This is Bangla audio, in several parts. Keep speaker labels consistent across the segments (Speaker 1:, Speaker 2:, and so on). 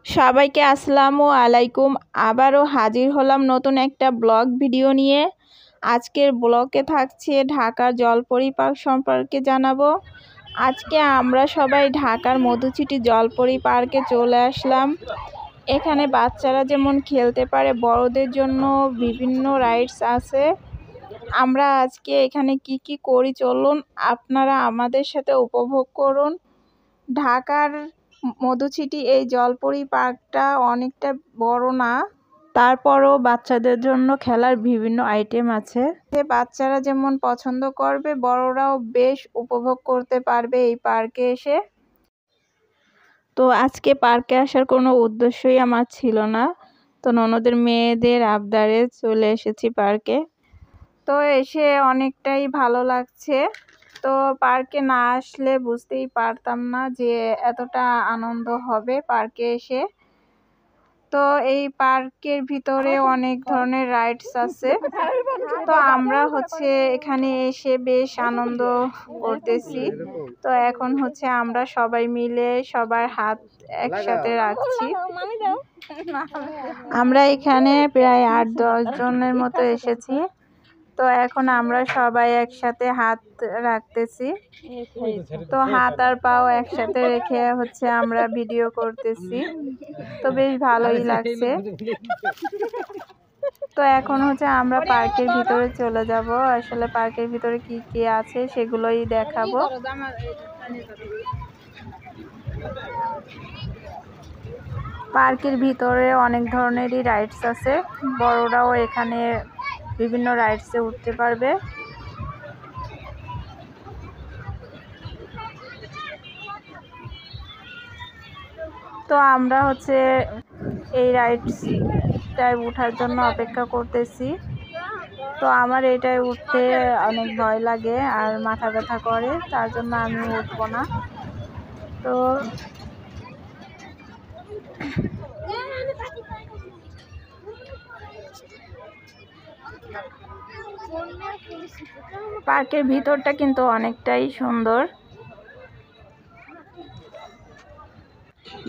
Speaker 1: সবাইকে আসসালামু আলাইকুম। আবারও হাজির হলাম নতুন একটা ব্লগ ভিডিও নিয়ে। আজকের ব্লগে থাকছে ঢাকার জলপরি পার্ক সম্পর্কে জানাবো। আজকে আমরা সবাই ঢাকার মধুচিটি জলপরি পার্কে চলে আসলাম। এখানে বাচ্চারা যেমন খেলতে পারে, বড়দের জন্য বিভিন্ন রাইডস আছে। আমরা আজকে এখানে কি করি চলুন আপনারা আমাদের সাথে উপভোগ করুন। ঢাকার মধুচিটি এই জলপরি পার্কটা অনেকটা বড় না, তারপরও বাচ্চাদের জন্য খেলার বিভিন্ন আইটেম আছে। বাচ্চারা যেমন পছন্দ করবে, বড়রাও বেশ উপভোগ করতে পারবে এই পার্কে এসে। তো আজকে পার্কে আসার কোনো উদ্দেশ্যই আমার ছিল না, তো ননদের মেয়েদের আবদারে চলে এসেছি পার্কে। তো এসে অনেকটাই ভালো লাগছে। তো পার্কে না আসলে বুঝতেই পারতাম না যে এতটা আনন্দ হবে পার্কে এসে। তো এই পার্কের ভিতরে অনেক ধরনের রাইডস আছে। তো আমরা এখানে এসে বেশ আনন্দ করতেছি। তো এখন আমরা সবাই মিলে সবার হাত একসাথে রাখছি। আমরা এখানে প্রায় 8-10 জনের মতো এসেছি। তো এখন আমরা সবাই একসাথে হাত রাখতেছি। তো হাত আর পাও একসাথে রেখে আমরা ভিডিও করতেছি। তো বেশ ভালোই লাগছে। তো এখন আমরা পার্কের ভিতরে চলে যাব। আসলে পার্কের ভিতরে কি আছে সেগুলোই দেখাবো। পার্কের ভিতরে অনেক ধরনেরই রাইডস আছে, বড়রাও এখানে বিভিন্ন রাইডসে উঠতে পারবে। তো আমরা এই রাইডসটায় ওঠার জন্য অপেক্ষা করতেছি। তো আমার এটায় উঠতে অনেক ভয় লাগে আর মাথা ব্যথা করে, তার জন্য আমি উঠবো না। তো পার্কের ভিতরটা কিন্তু অনেকটাই সুন্দর,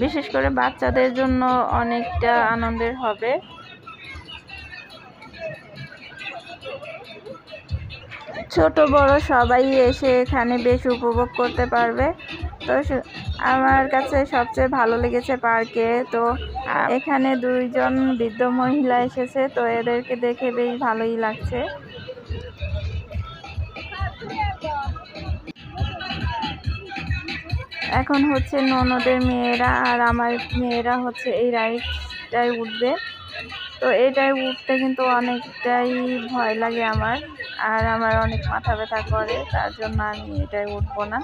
Speaker 1: বিশেষ করে বাচ্চাদের জন্য অনেকটা আনন্দের হবে। ছোট বড় সবাই এসে এখানে বেশ উপভোগ করতে পারবে। তো আমার কাছে সবচেয়ে ভালো লেগেছে পার্কে, তো এখানে 2 জন বৃদ্ধ মহিলা এসেছে। তো এদেরকে দেখে বেশ ভালোই লাগছে। এখন ননদের মেয়েরা আর আমার মেয়েরা এই রাইডটায় উঠবে। তো এটাই উঠতে কিন্তু অনেকটাই ভয় লাগে আমার, আর আমার অনেক মাথা ব্যথা করে, তার জন্য আমি এটাই উঠবো না।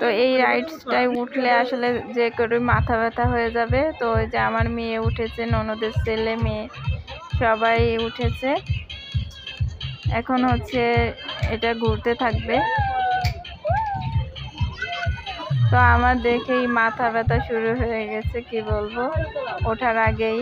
Speaker 1: তো এই রাইডসটাই উঠলে আসলে যে করে মাথা ব্যথা হয়ে যাবে। তো ওই যে আমার মেয়ে উঠেছে, ননদের ছেলে মেয়ে সবাই উঠেছে। এখন এটা ঘুরতে থাকবে। তো আমার দেখেই মাথা ব্যথা শুরু হয়ে গেছে, কি বলবো, ওঠার আগেই।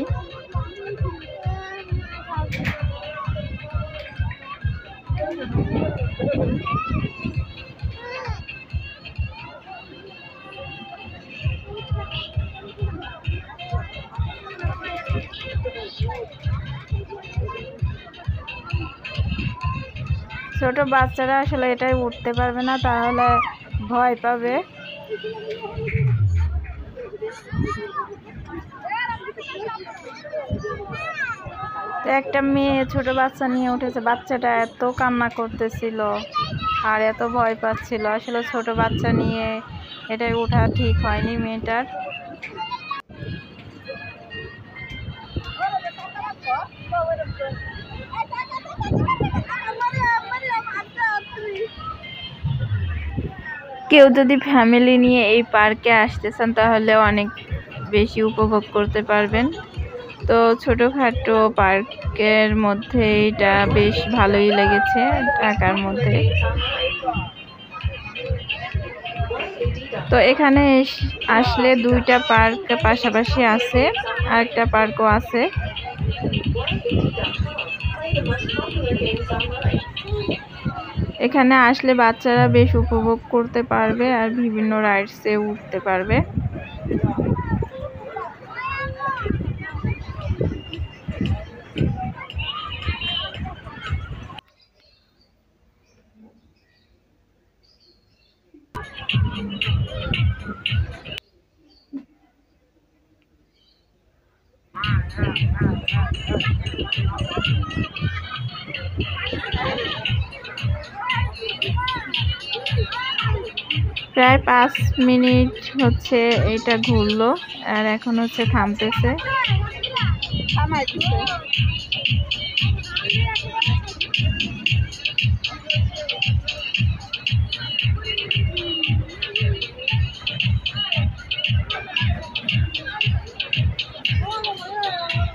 Speaker 1: ছোট বাচ্চারা আসলে এটাই উঠতে পারবে না, তাহলে ভয় পাবে। তো একটা মেয়ে ছোট বাচ্চা নিয়ে উঠেছে, বাচ্চাটা এত কান্না করতেছিল আর এত ভয় পাচ্ছিল। আসলে ছোট বাচ্চা নিয়ে এটাই ওঠা ঠিক হয়নি মেয়েটার। কেউ যদি ফ্যামিলি নিয়ে এই পার্কে আসতে চান তাহলে অনেক বেশি উপভোগ করতে পারবেন। তো ছোটোখাটো পার্কের মধ্যে এটা বেশ ভালোই লেগেছে ঢাকার মধ্যে। তো এখানে আসলে দুইটা পার্ক পাশাপাশি আছে, আরেকটা পার্কও আছে। এখানে আসলে বাচ্চারা বেশ উপভোগ করতে পারবে আর বিভিন্ন রাইডসে উঠতে পারবে। প্রায় 5 মিনিট হচ্ছে এটা ঘুরলো আর এখন হচ্ছে থামতেছে।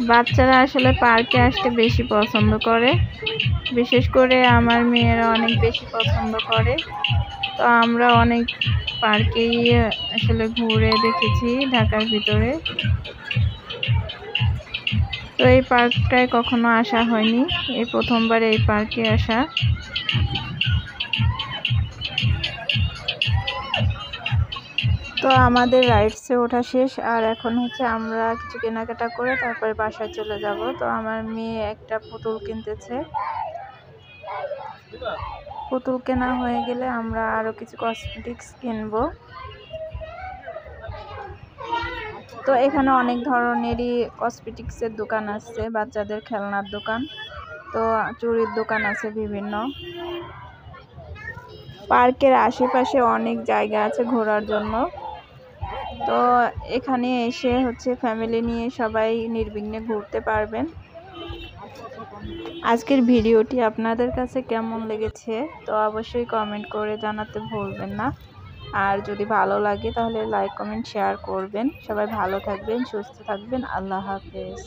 Speaker 1: বাচ্চারা আসলে পার্কে আসতে বেশি পছন্দ করে, বিশেষ করে আমার মেয়েরা অনেক বেশি পছন্দ করে। তো আমরা অনেক পার্কেই আসলে ঘুরে দেখেছি ঢাকার ভিতরে। তো এই পার্কটায় কখনো আসা হয়নি, এই প্রথমবার এই পার্কে আসা। তো আমাদের রাইডসে ওঠা শেষ, আর এখন হচ্ছে আমরা কিছু কেনাকাটা করে তারপরে বাসায় চলে যাব। তো আমার মেয়ে একটা পুতুল কিনতেছে। পুতুল কেনা হয়ে গেলে আমরা আরো কিছু কসমেটিক্স কিনবো। তো এখানে অনেক ধরনেরই কসমেটিক্সের দোকান আছে, বাচ্চাদের খেলনার দোকান, তো চুড়ির দোকান আছে বিভিন্ন। পার্কের আশেপাশে অনেক জায়গা আছে ঘোরার জন্য। তো এখানে এসে হচ্ছে ফ্যামিলি নিয়ে সবাই নির্বিঘ্নে ঘুরতে পারবেন। আজকের ভিডিওটি আপনাদের কাছে কেমন লেগেছে তো অবশ্যই কমেন্ট করে জানাতে ভুলবেন না। আর যদি ভালো লাগে তাহলে লাইক কমেন্ট শেয়ার করবেন। সবাই ভালো থাকবেন, সুস্থ থাকবেন। আল্লাহ হাফেজ।